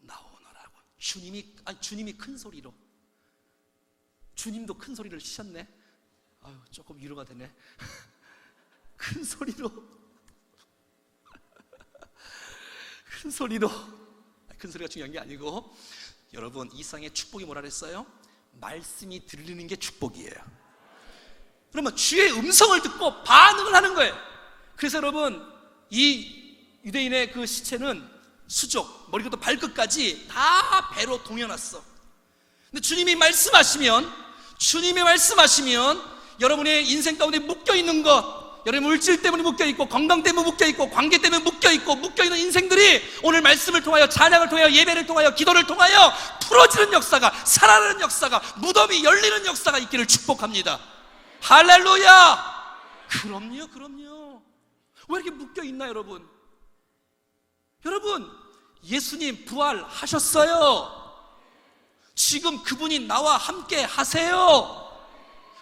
나오너라고. 주님이 큰 소리로, 주님도 큰 소리를 치셨네. 아유, 조금 위로가 되네. 큰 소리로 큰 소리가 중요한 게 아니고, 여러분, 이 세상의 축복이 뭐라 그랬어요? 말씀이 들리는 게 축복이에요. 그러면 주의 음성을 듣고 반응을 하는 거예요. 그래서 여러분, 이 유대인의 그 시체는 수족, 머리부터 발끝까지 다 배로 동여놨어. 근데 주님이 말씀하시면 여러분의 인생 가운데 묶여있는 것, 여러분 물질 때문에 묶여있고, 건강 때문에 묶여있고, 관계 때문에 묶여있고, 묶여있는 인생들이 오늘 말씀을 통하여, 찬양을 통하여, 예배를 통하여, 기도를 통하여 풀어지는 역사가, 살아나는 역사가, 무덤이 열리는 역사가 있기를 축복합니다. 할렐루야! 그럼요. 왜 이렇게 묶여있나 여러분? 여러분, 예수님 부활하셨어요. 지금 그분이 나와 함께 하세요.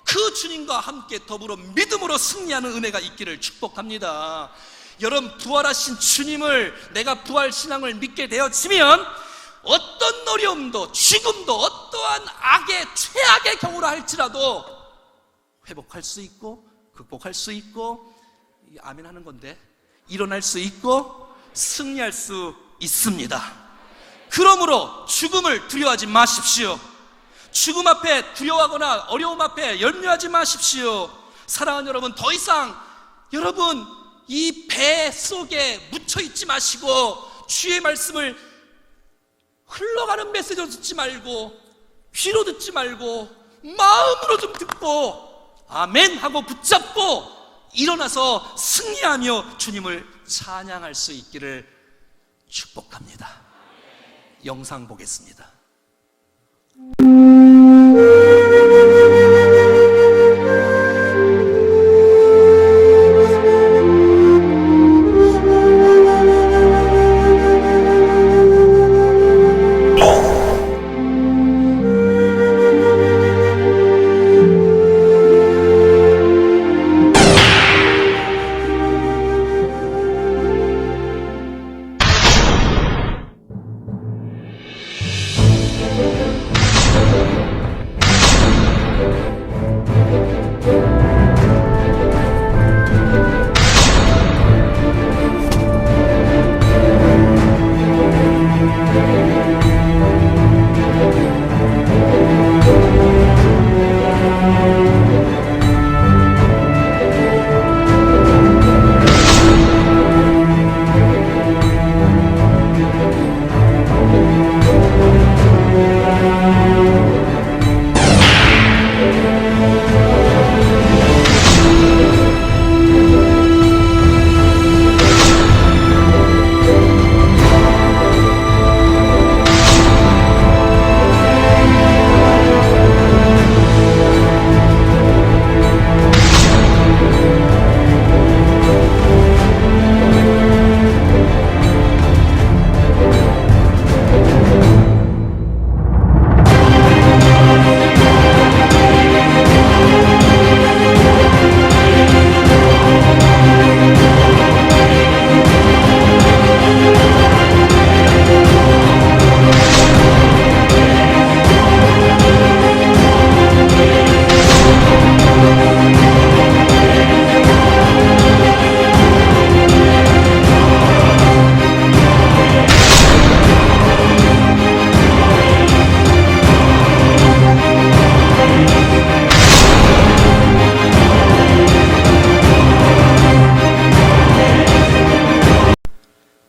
그 주님과 함께 더불어 믿음으로 승리하는 은혜가 있기를 축복합니다. 여러분, 부활하신 주님을, 내가 부활신앙을 믿게 되어지면 어떤 어려움도, 죽음도, 어떠한 악의, 최악의 경우라 할지라도 회복할 수 있고, 극복할 수 있고, 아멘 하는 건데, 일어날 수 있고 승리할 수 있습니다. 그러므로 죽음을 두려워하지 마십시오. 죽음 앞에 두려워하거나 어려움 앞에 염려하지 마십시오. 사랑하는 여러분, 더 이상 여러분 이 배 속에 묻혀있지 마시고, 주의 말씀을 흘러가는 메시지로 듣지 말고, 귀로 듣지 말고 마음으로 좀 듣고 아멘 하고 붙잡고 일어나서 승리하며 주님을 찬양할 수 있기를 축복합니다. 영상 보겠습니다.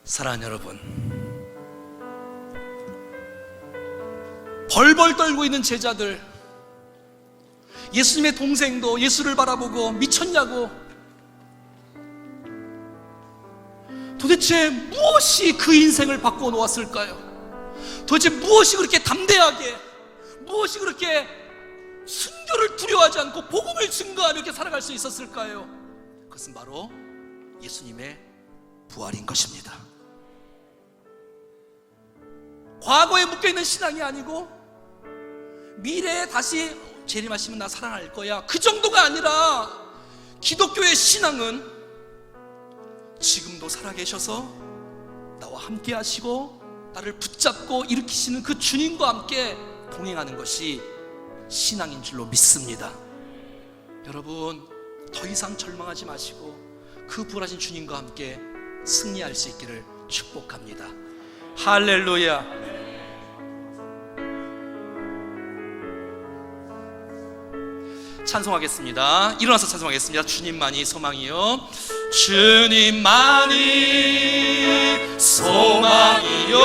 사랑하는 여러분, 벌벌 떨고 있는 제자들, 예수님의 동생도 예수를 바라보고 미쳤냐고, 도대체 무엇이 그 인생을 바꿔 놓았을까요? 도대체 무엇이 그렇게 담대하게, 무엇이 그렇게 순교를 두려워하지 않고 복음을 증거하며 이렇게 살아갈 수 있었을까요? 그것은 바로 예수님의 부활인 것입니다. 과거에 묶여있는 신앙이 아니고 미래에 다시 재림하시면 나 살아날 거야, 그 정도가 아니라 기독교의 신앙은 지금도 살아계셔서 나와 함께 하시고 나를 붙잡고 일으키시는 그 주님과 함께 동행하는 것이 신앙인 줄로 믿습니다. 여러분, 더 이상 절망하지 마시고 그 부활하신 주님과 함께 승리할 수 있기를 축복합니다. 할렐루야. 찬송하겠습니다. 일어나서 찬송하겠습니다. 주님만이 소망이요, 주님만이 소망이요,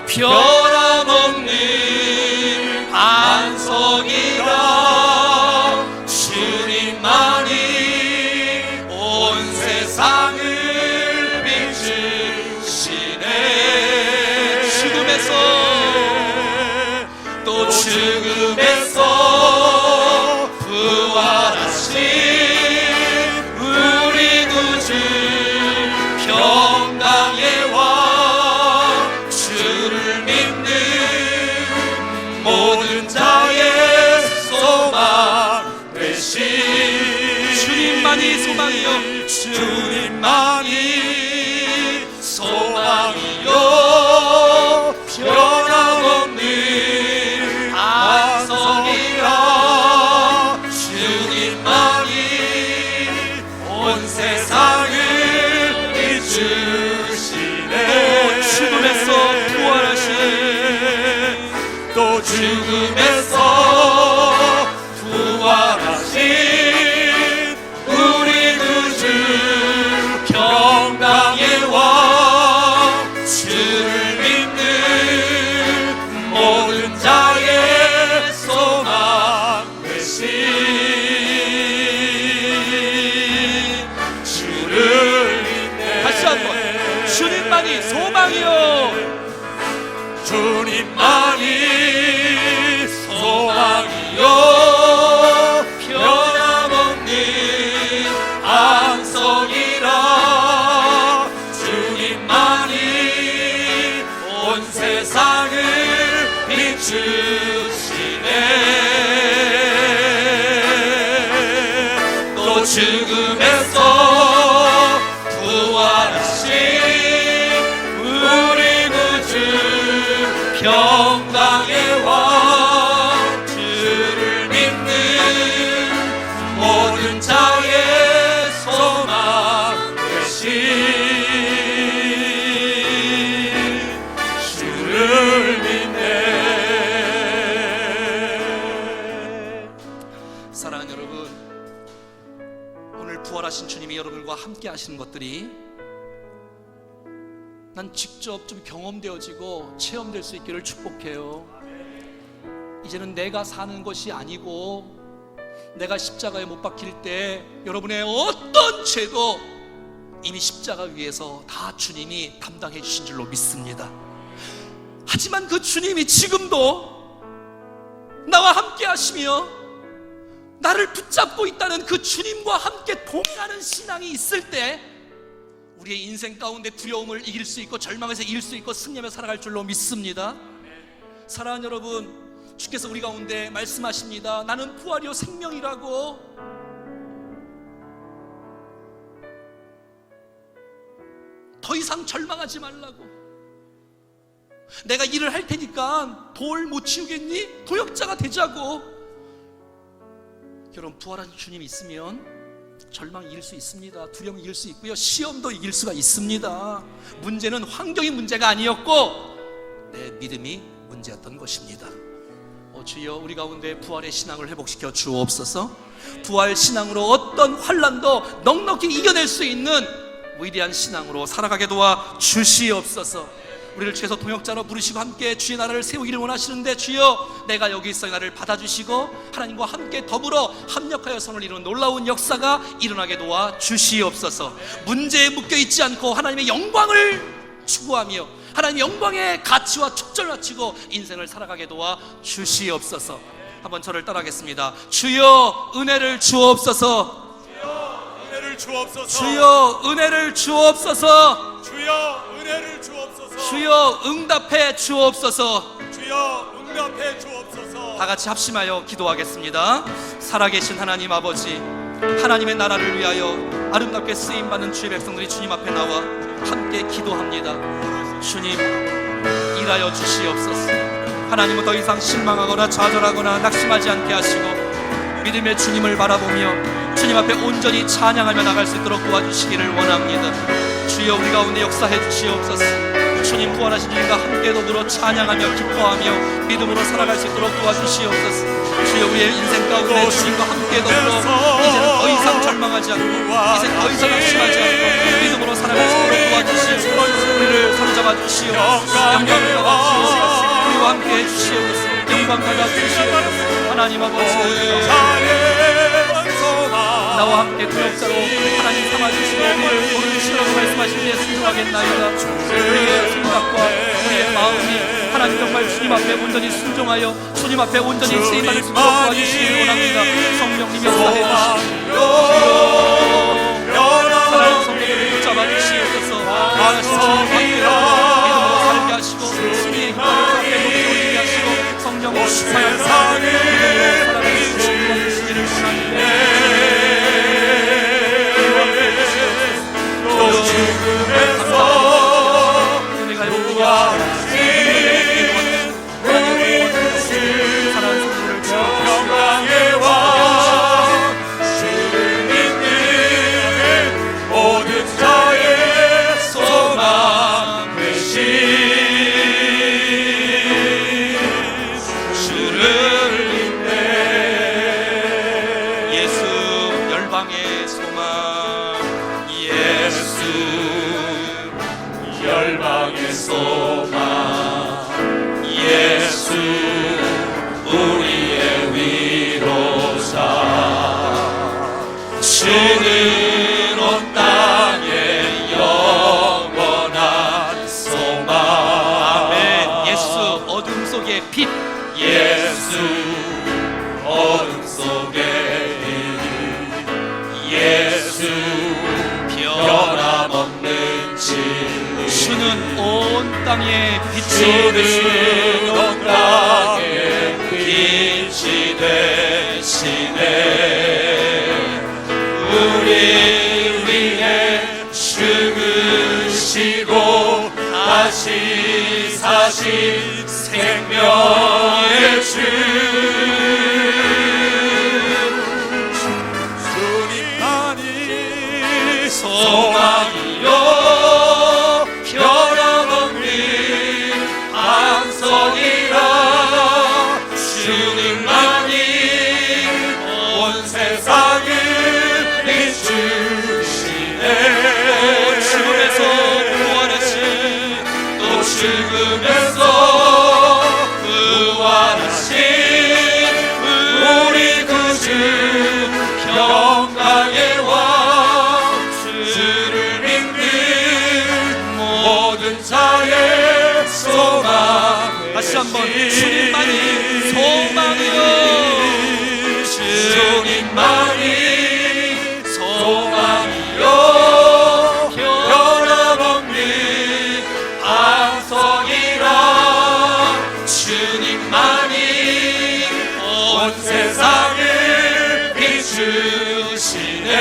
변함없는 반석이라. 주님만이 온 세상을 비추시네. 죽음에서 또 죽음에서 부활하신 우리 구주 평강의 왕, 주를 믿는 모든 자의 소망 되신 주님만이 소망이요, 주님만이 소망이요, 변함없는 반석이라. 온 세상을 비추시네. 또 죽음에서 부활하신, 또 죽음에서 부활하신 우리 구주 평강의 왕, 주를 믿는 모든 자의 소망 되신 주님만이 소망이요, 주님만이 소망이요, 변함없는 안석이라. 주님만이 온 세상을 비추시네. 또 죽음에서 부활하신 평강의 왕, 주를 믿는 모든 자의 소망 되신 주를 믿네. 사랑하는 여러분, 오늘 부활하신 주님이 여러분과 함께 하시는 것들이 난 직접 좀 경험되어지고 체험될 수 있기를 축복해요. 이제는 내가 사는 것이 아니고 내가 십자가에 못 박힐 때 여러분의 어떤 죄도 이미 십자가 위에서 다 주님이 담당해 주신 줄로 믿습니다. 하지만 그 주님이 지금도 나와 함께 하시며 나를 붙잡고 있다는 그 주님과 함께 동행하는 신앙이 있을 때 우리의 인생 가운데 두려움을 이길 수 있고 절망에서 이길 수 있고 승리하며 살아갈 줄로 믿습니다. 사랑하는 여러분, 주께서 우리 가운데 말씀하십니다. 나는 부활이요 생명이라고. 더 이상 절망하지 말라고. 내가 일을 할 테니까 돌 못 치우겠니? 도역자가 되자고. 여러분, 부활한 주님이 있으면 절망 이길 수 있습니다. 두려움 이길 수 있고요, 시험도 이길 수가 있습니다. 문제는 환경이 문제가 아니었고 내 믿음이 문제였던 것입니다. 주여, 우리 가운데 부활의 신앙을 회복시켜 주옵소서. 부활 신앙으로 어떤 환난도 넉넉히 이겨낼 수 있는 위대한 신앙으로 살아가게 도와 주시옵소서. 우리를 주께서 동역자로 부르시고 함께 주의 나라를 세우기를 원하시는데, 주여, 내가 여기 있어 나를 받아주시고 하나님과 함께 더불어 합력하여 선을 이루는 놀라운 역사가 일어나게 도와 주시옵소서. 문제에 묶여있지 않고 하나님의 영광을 추구하며 하나님 영광의 가치와 촉절을 갖추고 인생을 살아가게 도와 주시옵소서. 한번 저를 따라하겠습니다. 주여 은혜를 주옵소서. 주여 은혜를 주옵소서. 주여 은혜를 주옵소서. 주여 은혜를 주옵소서. 주여 응답해 주옵소서. 주여 응답해 주옵소서. 다 같이 합심하여 기도하겠습니다. 살아계신 하나님 아버지, 하나님의 나라를 위하여 아름답게 쓰임받는 주의 백성들이 주님 앞에 나와 함께 기도합니다. 주님 일하여 주시옵소서. 하나님은 더 이상 실망하거나 좌절하거나 낙심하지 않게 하시고 믿음의 주님을 바라보며 주님 앞에 온전히 찬양하며 나갈 수 있도록 도와주시기를 원합니다. 주여 우리 가운데 역사해 주시옵소서. 주님 부활하신 주님과 함께 더불어 찬양하며 기뻐하며 믿음으로 살아갈 수 있도록 도와주시옵소서. 주여 우리의 인생 가운데 주님과 함께 더불어 이제는 더 이상 절망하지 않고 이제 더 이상 낙심하지 않고 믿음으로 살아갈 수 있도록 도와주시옵소서. 우리를 사로잡아 주시옵소서. 영광을 받아 주시옵소서. 우리와 함께 해주시옵소서. 영광 받아 주시옵소서. 하나님 아버지, 나와 함께 구역자로 하나님 삼아주시고 우리를 고르시라고 말씀하신 일에 순종하겠나이다. 우리의 생각과 우리의 마음이 하나님 정말 주님 앞에 온전히 순종하여 주님 앞에 온전히 쓰임받을 수 있도록 도와주시기를 원합니다. 성령님이 역사해 주시옵소서. 사랑하는 성령님을 붙잡아 주시옵소서. 하나님 믿음으로 살게 하시고 승리의 힘을 함께 높이 올리게 하시고 성령으로 사랑하는 믿음으로 살아갈 수 있도록 도와주시기를 원합니다. 은혜가 용기게 하시고 주는 온 땅의 영원한 소망. 아멘. 예수 어둠 속의 빛. 예수 어둠 속의 빛. 예수 변함없는 진리. 주는 온 땅의 빛이 주는 온 땅의 빛이 되시네. 우리 위해 죽으시고 다시 사신 생명의 주. 주님만이 소망이요 변함없는 반석이라. 주님만이 온 세상을 죽음에서 부활하신 우리 구주 평강의 왕. 주를 믿는 모든 자의 소망. 다시 한번 주님만이 소망이요. 주님만이 소망이요. 주님만이 온 세상을 비추시네.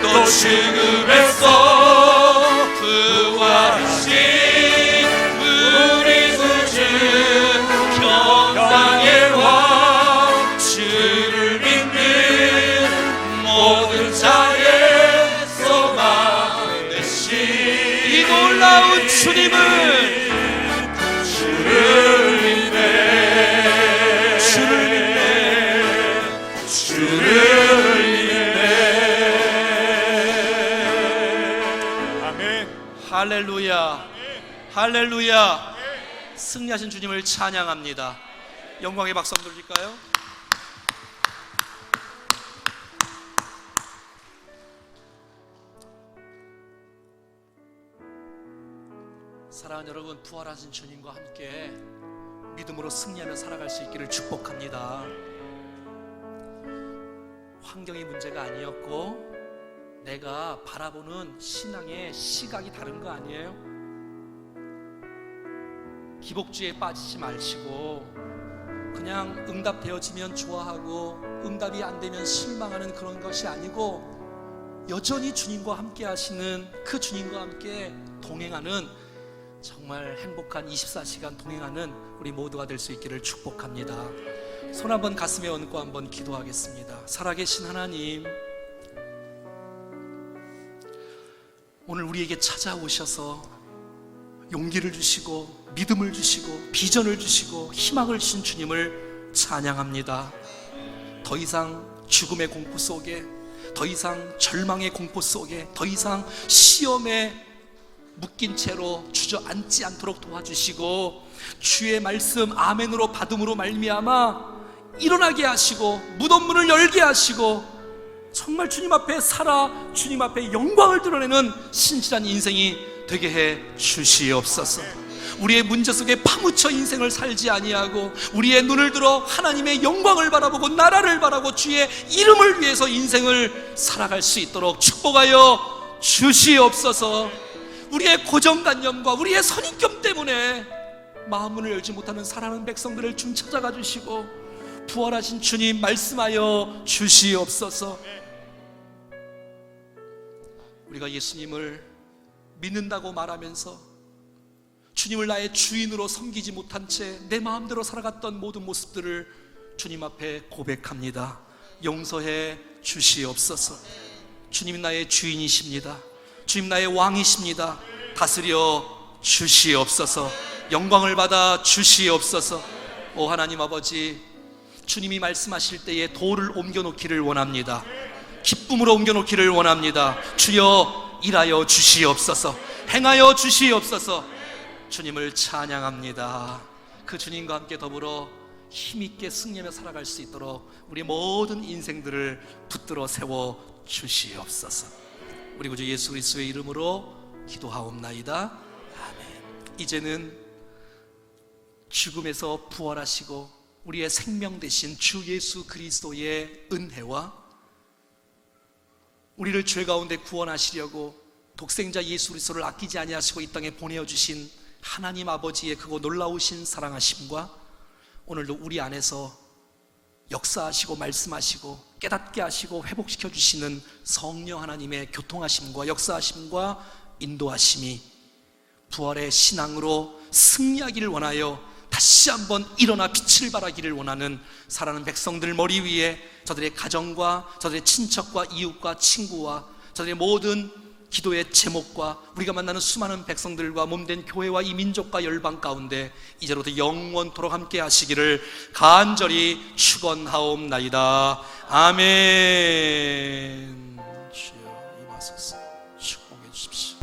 또 죽음에서 부활하신 우리 구주 평강의 왕. 주를 믿는 모든 자의 소망 되신 이 놀라운 주님을 할렐루야, 할렐루야. 승리하신 주님을 찬양합니다. 영광의 박수 한번 돌릴까요? 사랑하는 여러분, 부활하신 주님과 함께 믿음으로 승리하며 살아갈 수 있기를 축복합니다. 환경이 문제가 아니었고 내가 바라보는 신앙의 시각이 다른 거 아니에요? 기복주의에 빠지지 마시고 그냥 응답되어지면 좋아하고 응답이 안 되면 실망하는 그런 것이 아니고 여전히 주님과 함께 하시는 그 주님과 함께 동행하는 정말 행복한 24시간 동행하는 우리 모두가 될 수 있기를 축복합니다. 손 한번 가슴에 얹고 한번 기도하겠습니다. 살아계신 하나님, 오늘 우리에게 찾아오셔서 용기를 주시고 믿음을 주시고 비전을 주시고 희망을 주신 주님을 찬양합니다. 더 이상 죽음의 공포 속에, 더 이상 절망의 공포 속에, 더 이상 시험에 묶인 채로 주저앉지 않도록 도와주시고 주의 말씀 아멘으로 받음으로 말미암아 일어나게 하시고 무덤 문을 열게 하시고 정말 주님 앞에 살아 주님 앞에 영광을 드러내는 신실한 인생이 되게 해 주시옵소서. 우리의 문제 속에 파묻혀 인생을 살지 아니하고 우리의 눈을 들어 하나님의 영광을 바라보고 나라를 바라보고 주의 이름을 위해서 인생을 살아갈 수 있도록 축복하여 주시옵소서. 우리의 고정관념과 우리의 선입견 때문에 마음문을 열지 못하는 사랑하는 백성들을 좀 찾아가 주시고 부활하신 주님 말씀하여 주시옵소서. 우리가 예수님을 믿는다고 말하면서 주님을 나의 주인으로 섬기지 못한 채 내 마음대로 살아갔던 모든 모습들을 주님 앞에 고백합니다. 용서해 주시옵소서. 주님 나의 주인이십니다. 주님 나의 왕이십니다. 다스려 주시옵소서. 영광을 받아 주시옵소서. 오 하나님 아버지, 주님이 말씀하실 때에 돌을 옮겨놓기를 원합니다. 기쁨으로 옮겨놓기를 원합니다. 주여 일하여 주시옵소서. 행하여 주시옵소서. 주님을 찬양합니다. 그 주님과 함께 더불어 힘있게 승리하며 살아갈 수 있도록 우리 모든 인생들을 붙들어 세워 주시옵소서. 우리 구주 예수 그리스도의 이름으로 기도하옵나이다. 아멘. 이제는 죽음에서 부활하시고 우리의 생명 되신 주 예수 그리스도의 은혜와 우리를 죄 가운데 구원하시려고 독생자 예수 그리스도를 아끼지 아니하시고 이 땅에 보내어 주신 하나님 아버지의 그거 놀라우신 사랑하심과 오늘도 우리 안에서 역사하시고 말씀하시고 깨닫게 하시고 회복시켜 주시는 성령 하나님의 교통하심과 역사하심과 인도하심이 부활의 신앙으로 승리하기를 원하여 다시 한번 일어나 빛을 발하기를 원하는 사랑하는 백성들 머리 위에 저들의 가정과 저들의 친척과 이웃과 친구와 저들의 모든 기도의 제목과 우리가 만나는 수많은 백성들과 몸된 교회와 이 민족과 열방 가운데 이제로부터 영원토록 함께 하시기를 간절히 축원하옵나이다. 아멘. 주여 임하소서.